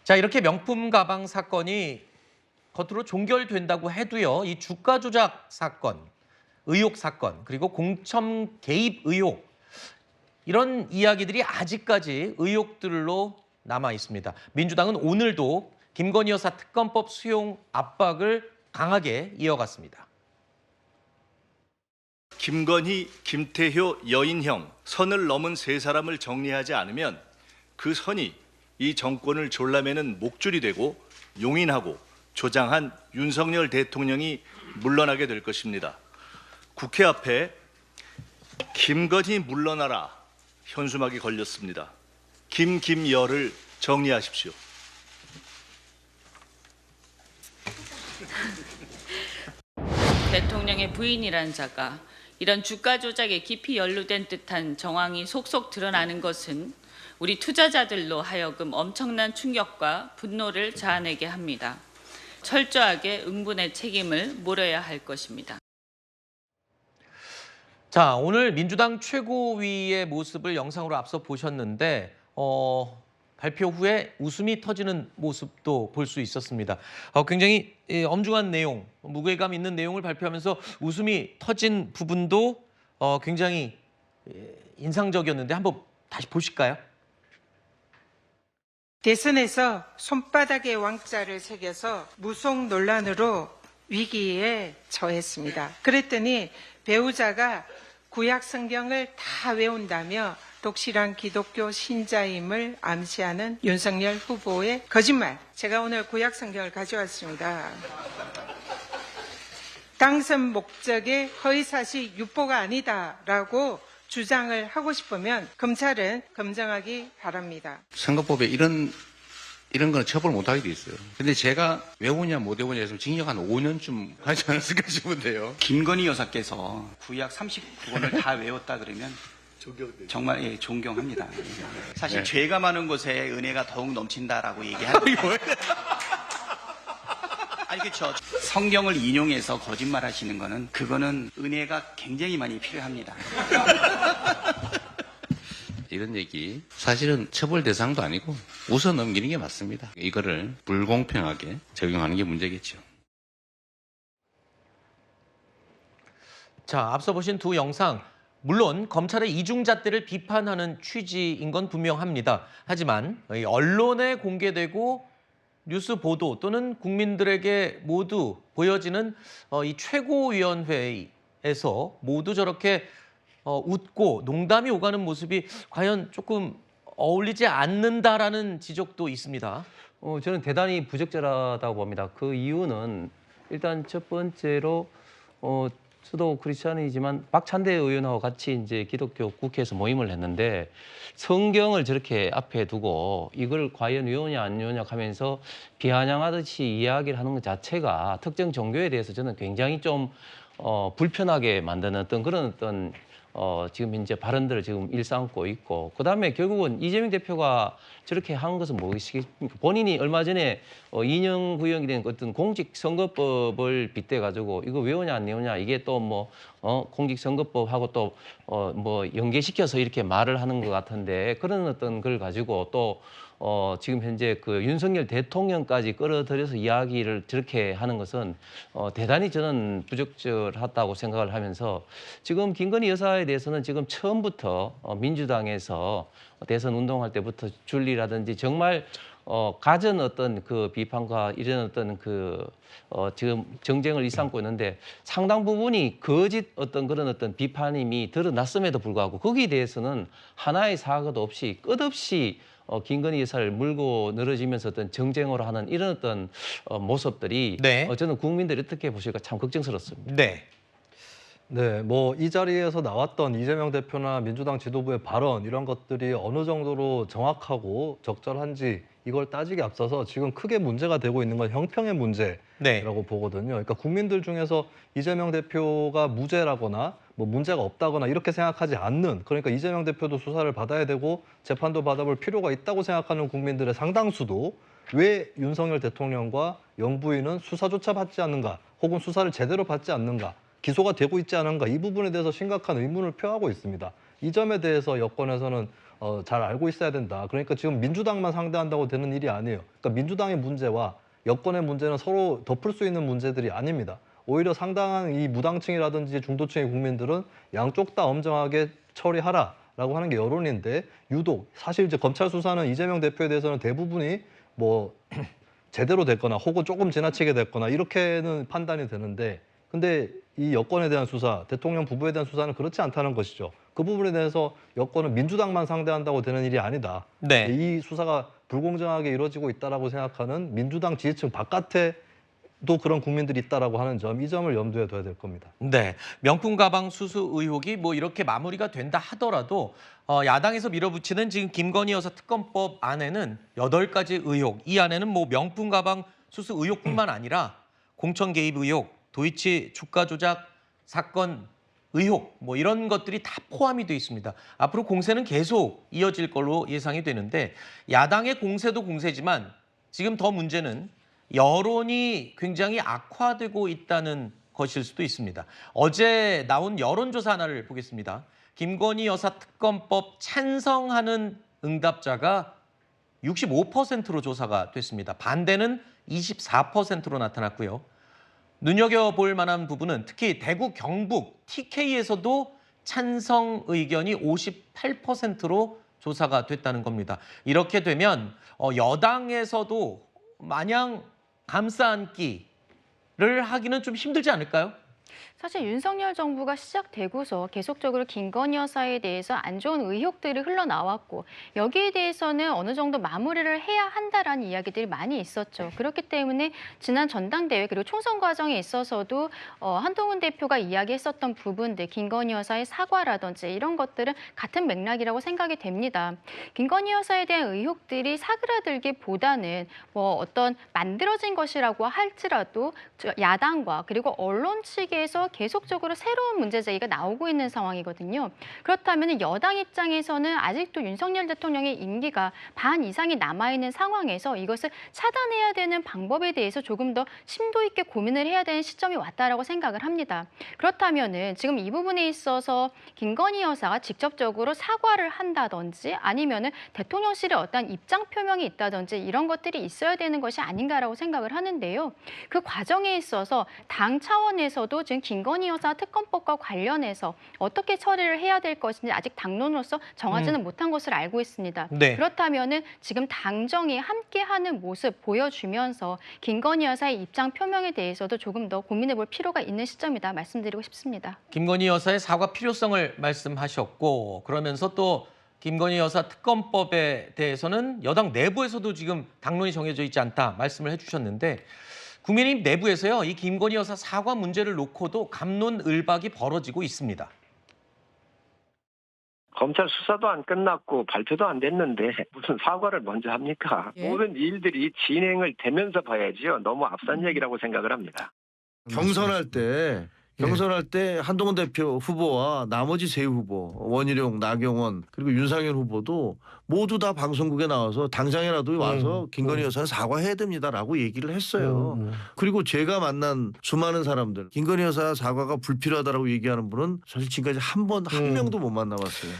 자, 이렇게 명품 가방 사건이 겉으로 종결된다고 해도요, 이 주가 조작 사건, 의혹 사건, 그리고 공천 개입 의혹, 이런 이야기들이 아직까지 의혹들로 남아 있습니다. 민주당은 오늘도 김건희 여사 특검법 수용 압박을 강하게 이어갔습니다. 김건희, 김태효, 여인형 선을 넘은 세 사람을 정리하지 않으면 그 선이 이 정권을 졸라매는 목줄이 되고 용인하고 조장한 윤석열 대통령이 물러나게 될 것입니다. 국회 앞에 김건희 물러나라 현수막이 걸렸습니다. 김여를 정리하십시오. 대통령의 부인이란 자가 이런 주가 조작에 깊이 연루된 듯한 정황이 속속 드러나는 것은 우리 투자자들로 하여금 엄청난 충격과 분노를 자아내게 합니다. 철저하게 응분의 책임을 물어야 할 것입니다. 자, 오늘 민주당 최고위의 모습을 영상으로 앞서 보셨는데 발표 후에 웃음이 터지는 모습도 볼 수 있었습니다. 굉장히 엄중한 내용, 무게감 있는 내용을 발표하면서 웃음이 터진 부분도 굉장히 인상적이었는데 한번 다시 보실까요? 대선에서 손바닥에 왕자를 새겨서 무속 논란으로 위기에 처했습니다. 그랬더니 배우자가 구약 성경을 다 외운다며 독실한 기독교 신자임을 암시하는 윤석열 후보의 거짓말. 제가 오늘 구약 성경을 가져왔습니다. 당선 목적의 허위사실 유포가 아니다라고 주장을 하고 싶으면 검찰은 검증하기 바랍니다. 선거법에 이런 거는 처벌 못하게 돼 있어요. 근데 제가 외우냐 못 외우냐 해서 징역 한 5년쯤 하지 않았을까 싶은데요. 김건희 여사께서 구약 39권을 다 외웠다 그러면 정말 존경합니다. 사실 네. 죄가 많은 곳에 은혜가 더욱 넘친다라고 얘기하는 거예요. 아니 그렇죠. 성경을 인용해서 거짓말 하시는 거는 그거는 은혜가 굉장히 많이 필요합니다. 이런 얘기 사실은 처벌 대상도 아니고 웃어 넘기는 게 맞습니다. 이거를 불공평하게 적용하는 게 문제겠죠. 자, 앞서 보신 두 영상, 물론 검찰의 이중잣대를 비판하는 취지인 건 분명합니다. 하지만 언론에 공개되고 뉴스 보도 또는 국민들에게 모두 보여지는 이 최고위원회에서 모두 저렇게 웃고 농담이 오가는 모습이 과연 조금 어울리지 않는다라는 지적도 있습니다. 저는 대단히 부적절하다고 봅니다. 그 이유는 일단 첫 번째로 저도 크리스찬이지만 박찬대 의원하고 같이 이제 기독교 국회에서 모임을 했는데 성경을 저렇게 앞에 두고 이걸 과연 외우냐 안 외우냐 하면서 비아냥하듯이 이야기를 하는 것 자체가 특정 종교에 대해서 저는 굉장히 좀 불편하게 만드는 어떤 그런 어떤 지금 현재 발언들을 지금 일삼고 있고, 그다음에 결국은 이재명 대표가 저렇게 한 것은 무엇이겠습니까? 본인이 얼마 전에 인용 구형이 된 어떤 공직선거법을 빗대 가지고 이거 외우냐 안 외우냐 이게 또 뭐 공직선거법하고 또 뭐 연계시켜서 이렇게 말을 하는 것 같은데, 그런 어떤 걸 가지고 또 지금 현재 그 윤석열 대통령까지 끌어들여서 이야기를 저렇게 하는 것은 대단히 저는 부적절하다고 생각을 하면서, 지금 김건희 여사에 대해서는 지금 처음부터 민주당에서 대선 운동할 때부터 줄리라든지 정말 갖은 어떤 그 비판과 이런 어떤 그 지금 정쟁을 일삼고 있는데 상당 부분이 거짓 어떤 그런 어떤 비판임이 드러났음에도 불구하고 거기에 대해서는 하나의 사과도 없이 끝없이 김건희 여사를 물고 늘어지면서 어떤 정쟁으로 하는 이런 어떤 모습들이 네. 저는 국민들이 어떻게 보실까 참 걱정스럽습니다. 네. 네, 뭐 이 자리에서 나왔던 이재명 대표나 민주당 지도부의 발언 이런 것들이 어느 정도로 정확하고 적절한지 이걸 따지기 앞서서 지금 크게 문제가 되고 있는 건 형평의 문제라고 네. 보거든요. 그러니까 국민들 중에서 이재명 대표가 무죄라거나 뭐 문제가 없다거나 이렇게 생각하지 않는, 그러니까 이재명 대표도 수사를 받아야 되고 재판도 받아볼 필요가 있다고 생각하는 국민들의 상당수도 왜 윤석열 대통령과 영부인은 수사조차 받지 않는가, 혹은 수사를 제대로 받지 않는가, 기소가 되고 있지 않은가, 이 부분에 대해서 심각한 의문을 표하고 있습니다. 이 점에 대해서 여권에서는 잘 알고 있어야 된다. 그러니까 지금 민주당만 상대한다고 되는 일이 아니에요. 그러니까 민주당의 문제와 여권의 문제는 서로 덮을 수 있는 문제들이 아닙니다. 오히려 상당한 이 무당층이라든지 중도층의 국민들은 양쪽 다 엄정하게 처리하라라고 하는 게 여론인데 유독 사실 이제 검찰 수사는 이재명 대표에 대해서는 대부분이 뭐 제대로 됐거나 혹은 조금 지나치게 됐거나 이렇게는 판단이 되는데 근데 이 여권에 대한 수사, 대통령 부부에 대한 수사는 그렇지 않다는 것이죠. 그 부분에 대해서 여권은 민주당만 상대한다고 되는 일이 아니다. 네. 이 수사가 불공정하게 이루어지고 있다라고 생각하는 민주당 지지층 바깥에도 그런 국민들이 있다라고 하는 점, 이 점을 염두에 둬야 될 겁니다. 네, 명품 가방 수수 의혹이 뭐 이렇게 마무리가 된다 하더라도 야당에서 밀어붙이는 지금 김건희 여사 특검법 안에는 8가지 의혹, 이 안에는 뭐 명품 가방 수수 의혹뿐만 아니라 공천 개입 의혹, 도이치 주가 조작 사건 의혹, 뭐 이런 것들이 다 포함이 돼 있습니다. 앞으로 공세는 계속 이어질 걸로 예상이 되는데 야당의 공세도 공세지만 지금 더 문제는 여론이 굉장히 악화되고 있다는 것일 수도 있습니다. 어제 나온 여론조사 하나를 보겠습니다. 김건희 여사 특검법 찬성하는 응답자가 65%로 조사가 됐습니다. 반대는 24%로 나타났고요. 눈여겨볼 만한 부분은 특히 대구 경북 TK에서도 찬성 의견이 58%로 조사가 됐다는 겁니다. 이렇게 되면 여당에서도 마냥 감싸안기를 하기는 좀 힘들지 않을까요? 사실 윤석열 정부가 시작되고서 계속적으로 김건희 여사에 대해서 안 좋은 의혹들이 흘러나왔고 여기에 대해서는 어느 정도 마무리를 해야 한다라는 이야기들이 많이 있었죠. 그렇기 때문에 지난 전당대회 그리고 총선 과정에 있어서도 한동훈 대표가 이야기했었던 부분들, 김건희 여사의 사과라든지 이런 것들은 같은 맥락이라고 생각이 됩니다. 김건희 여사에 대한 의혹들이 사그라들기보다는 뭐 어떤 만들어진 것이라고 할지라도 야당과 그리고 언론 측에서 계속적으로 새로운 문제 제기가 나오고 있는 상황이거든요. 그렇다면 여당 입장에서는 아직도 윤석열 대통령의 임기가 반 이상이 남아있는 상황에서 이것을 차단해야 되는 방법에 대해서 조금 더 심도 있게 고민을 해야 되는 시점이 왔다라고 생각을 합니다. 그렇다면은 지금 이 부분에 있어서 김건희 여사가 직접적으로 사과를 한다든지 아니면은 대통령실의 어떤 입장 표명이 있다든지 이런 것들이 있어야 되는 것이 아닌가라고 생각을 하는데요. 그 과정에 있어서 당 차원에서도 지금 김건희 여사 특검법과 관련해서 어떻게 처리를 해야 될 것인지 아직 당론으로서 정하지는 못한 것으로 알고 있습니다. 네. 그렇다면은 지금 당정이 함께하는 모습 보여주면서 김건희 여사의 입장 표명에 대해서도 조금 더 고민해볼 필요가 있는 시점이다 말씀드리고 싶습니다. 김건희 여사의 사과 필요성을 말씀하셨고 그러면서 또 김건희 여사 특검법에 대해서는 여당 내부에서도 지금 당론이 정해져 있지 않다 말씀을 해주셨는데 국민의힘 내부에서요, 이 김건희 여사 사과 문제를 놓고도 갑론을박이 벌어지고 있습니다. 검찰 수사도 안 끝났고 발표도 안 됐는데 무슨 사과를 먼저 합니까? 예? 모든 일들이 진행을 되면서 봐야지요. 너무 앞선 얘기라고 생각을 합니다. 경선할 때 한동훈 대표 후보와 나머지 세 후보 원희룡, 나경원 그리고 윤상현 후보도 모두 다 방송국에 나와서 당장이라도 와서 김건희 여사는 사과해야 됩니다라고 얘기를 했어요. 그리고 제가 만난 수많은 사람들 김건희 여사 사과가 불필요하다라고 얘기하는 분은 사실 지금까지 한 명도 못 만나봤어요.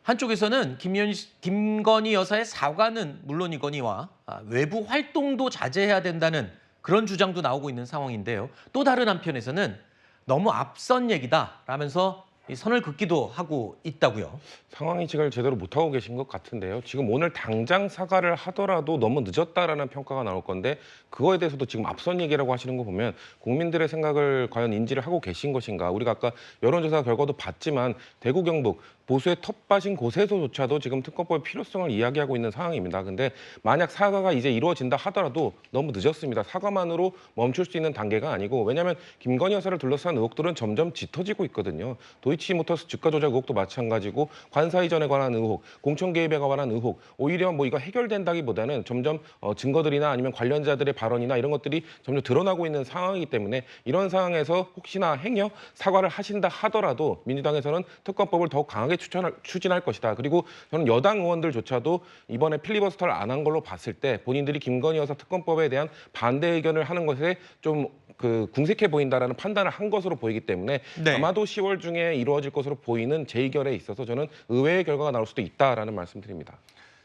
한쪽에서는 김건희 여사의 사과는 물론이거니와 외부 활동도 자제해야 된다는 그런 주장도 나오고 있는 상황인데요. 또 다른 한편에서는 너무 앞선 얘기다라면서 선을 긋기도 하고 있다고요. 상황 인식을 제대로 못하고 계신 것 같은데요. 지금 오늘 당장 사과를 하더라도 너무 늦었다라는 평가가 나올 건데 그거에 대해서도 지금 앞선 얘기라고 하시는 거 보면 국민들의 생각을 과연 인지를 하고 계신 것인가. 우리가 아까 여론조사 결과도 봤지만 대구 경북 보수의 텃밭인 곳에서조차도 지금 특검법의 필요성을 이야기하고 있는 상황입니다. 근데 만약 사과가 이제 이루어진다 하더라도 너무 늦었습니다. 사과만으로 멈출 수 있는 단계가 아니고 왜냐하면 김건희 여사를 둘러싼 의혹들은 점점 짙어지고 있거든요. 도이치모터스 주가 조작 의혹도 마찬가지고 관사 이전에 관한 의혹, 공천 개입에 관한 의혹, 오히려 뭐 이거 해결된다기보다는 점점 증거들이나 아니면 관련자들의 발언이나 이런 것들이 점점 드러나고 있는 상황이기 때문에 이런 상황에서 혹시나 행여 사과를 하신다 하더라도 민주당에서는 특검법을 더욱 강하게 추진할 것이다. 그리고 저는 여당 의원들조차도 이번에 필리버스터를 안 한 걸로 봤을 때 본인들이 김건희 여사 특검법에 대한 반대 의견을 하는 것에 좀 그 궁색해 보인다라는 판단을 한 것으로 보이기 때문에 네. 아마도 10월 중에 이루어질 것으로 보이는 재의결에 있어서 저는 의외의 결과가 나올 수도 있다라는 말씀드립니다.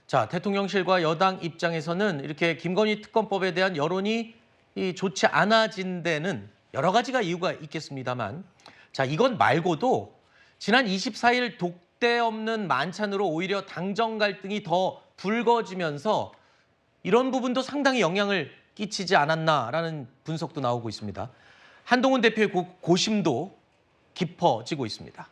자, 대통령실과 여당 입장에서는 이렇게 김건희 특검법에 대한 여론이 좋지 않아진 데는 여러 가지가 이유가 있겠습니다만, 자, 이건 말고도 지난 24일 독대 없는 만찬으로 오히려 당정 갈등이 더 불거지면서 이런 부분도 상당히 영향을 끼치지 않았나라는 분석도 나오고 있습니다. 한동훈 대표의 고심도 깊어지고 있습니다.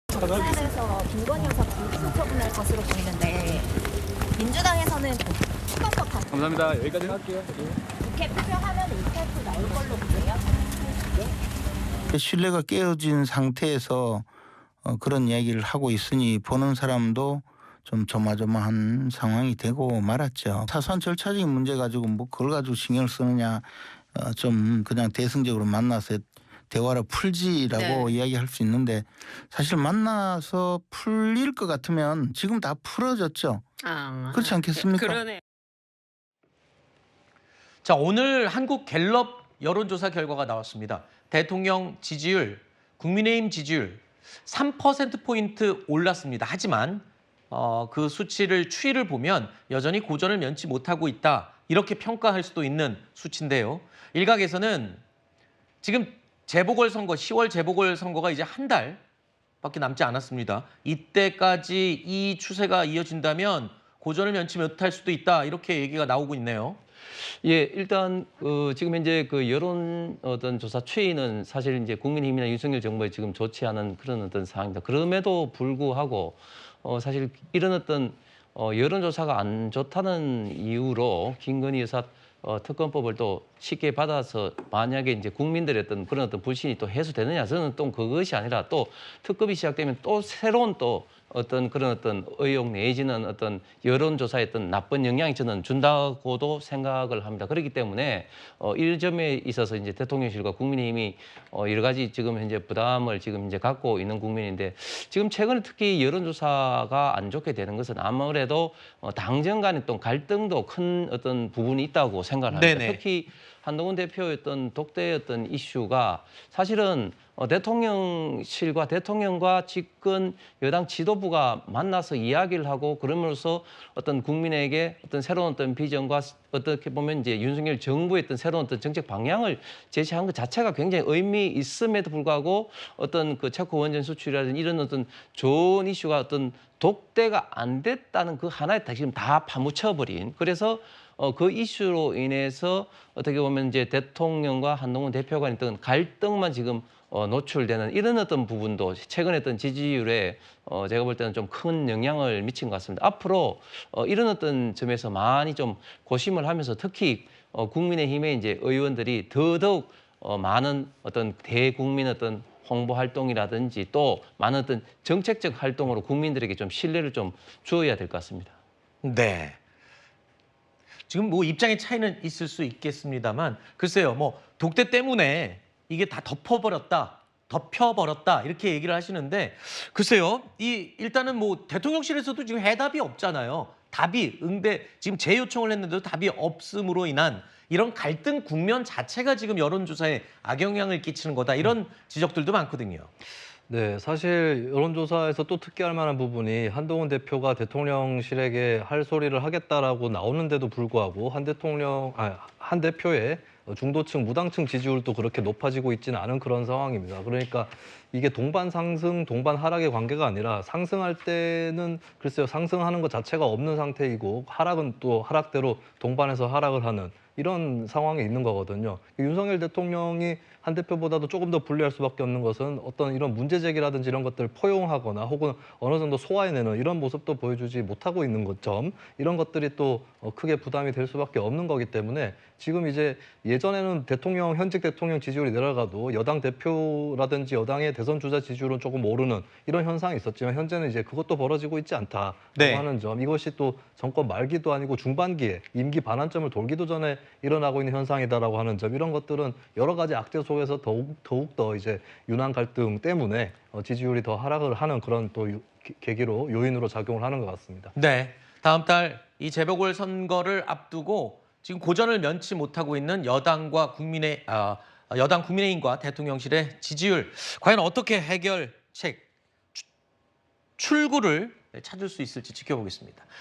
경찰에서 김건희 여사 불구속 처분할 것으로 보이는데 민주당에서는 특검법 다 감사합니다. 여기까지 할게요. 국회 표명하면 의사표 나올 걸로 보세요? 신뢰가 깨어진 상태에서 그런 이야기를 하고 있으니 보는 사람도 좀 조마조마한 상황이 되고 말았죠. 사소한 절차적인 문제 가지고 뭐 그걸 가지고 신경을 쓰느냐, 좀 그냥 대승적으로 만나서 대화를 풀지라고 이야기할 수 있는데 사실 만나서 풀릴 것 같으면 지금 다 풀어졌죠. 그렇지 않겠습니까? 그러네. 자, 오늘 한국 갤럽 여론조사 결과가 나왔습니다. 대통령 지지율, 국민의힘 지지율 3%포인트 올랐습니다. 하지만 그 수치를 추이를 보면 여전히 고전을 면치 못하고 있다. 이렇게 평가할 수도 있는 수치인데요. 일각에서는 지금 재보궐선거, 10월 재보궐선거가 이제 한 달밖에 남지 않았습니다. 이때까지 이 추세가 이어진다면 고전을 면치 못할 수도 있다. 이렇게 얘기가 나오고 있네요. 예, 일단 지금 현재 그 여론 어떤 조사 추이는 사실 이제 국민의힘이나 윤석열 정부에 지금 좋지 않은 그런 어떤 상황입니다. 그럼에도 불구하고 사실 이런 어떤 여론조사가 안 좋다는 이유로 김건희 여사 특검법을 또 쉽게 받아서 만약에 이제 국민들의 어떤 그런 어떤 불신이 또 해소되느냐, 저는 또 그것이 아니라 또 특검이 시작되면 또 새로운 또 어떤 그런 어떤 의혹 내지는 어떤 여론조사에 어떤 나쁜 영향이 저는 준다고도 생각을 합니다. 그렇기 때문에 이 점에 있어서 이제 대통령실과 국민의힘이 여러 가지 지금 현재 부담을 지금 이제 갖고 있는 국면인데, 지금 최근에 특히 여론조사가 안 좋게 되는 것은 아무래도 당정 간의 또 갈등도 큰 어떤 부분이 있다고 생각을 합니다. 네네. 특히 한동훈 대표의 어떤 독대의 어떤 이슈가 사실은 대통령실과 대통령과 집권 여당 지도부가 만나서 이야기를 하고 그러면서 어떤 국민에게 어떤 새로운 어떤 비전과 어떻게 보면 이제 윤석열 정부의 어떤 새로운 어떤 정책 방향을 제시한 것 자체가 굉장히 의미 있음에도 불구하고 어떤 그 체코 원전 수출이라든지 이런 어떤 좋은 이슈가 어떤 독대가 안 됐다는 그 하나에 지금 다 파묻혀버린, 그래서 그 이슈로 인해서 어떻게 보면 이제 대통령과 한동훈 대표 간의 어떤 갈등만 지금 노출되는 이런 어떤 부분도 최근에 어떤 지지율에 제가 볼 때는 좀 큰 영향을 미친 것 같습니다. 앞으로 이런 어떤 점에서 많이 좀 고심을 하면서 특히 국민의힘의 이제 의원들이 더더욱 많은 어떤 대국민 어떤 홍보 활동이라든지 또 많은 어떤 정책적 활동으로 국민들에게 좀 신뢰를 좀 주어야 될 것 같습니다. 네. 지금 뭐 입장의 차이는 있을 수 있겠습니다만, 글쎄요, 뭐 독대 때문에 이게 다 덮여버렸다 이렇게 얘기를 하시는데, 글쎄요, 일단은 뭐 대통령실에서도 지금 해답이 없잖아요. 응대 지금 재요청을 했는데도 답이 없음으로 인한 이런 갈등 국면 자체가 지금 여론조사에 악영향을 끼치는 거다, 이런 지적들도 많거든요. 네, 사실 여론조사에서 또 특기할 만한 부분이 한동훈 대표가 대통령실에게 할 소리를 하겠다라고 나오는데도 불구하고 한 대표의 중도층, 무당층 지지율도 그렇게 높아지고 있지는 않은 그런 상황입니다. 그러니까 이게 동반 상승, 동반 하락의 관계가 아니라 상승할 때는 글쎄요, 상승하는 것 자체가 없는 상태이고 하락은 또 하락대로 동반해서 하락을 하는 이런 상황에 있는 거거든요. 윤석열 대통령이 한 대표보다도 조금 더 불리할 수밖에 없는 것은 어떤 이런 문제 제기라든지 이런 것들을 포용하거나 혹은 어느 정도 소화해내는 이런 모습도 보여주지 못하고 있는 점, 이런 것들이 또 크게 부담이 될 수밖에 없는 거기 때문에 지금 이제 예전에는 현직 대통령 지지율이 내려가도 여당 대표라든지 여당의 대선 주자 지지율은 조금 오르는 이런 현상이 있었지만 현재는 이제 그것도 벌어지고 있지 않다라고 하는 점, 이것이 또 정권 말기도 아니고 중반기에 임기 반환점을 돌기도 전에 일어나고 있는 현상이다라고 하는 점, 이런 것들은 여러 가지 악재 속에서 더욱 더 이제 윤한 갈등 때문에 지지율이 더 하락을 하는 그런 또 계기로 요인으로 작용을 하는 것 같습니다. 네, 다음 달 이 재보궐 선거를 앞두고 지금 고전을 면치 못하고 있는 여당 국민의힘과 대통령실의 지지율, 과연 어떻게 해결책, 출구를 찾을 수 있을지 지켜보겠습니다.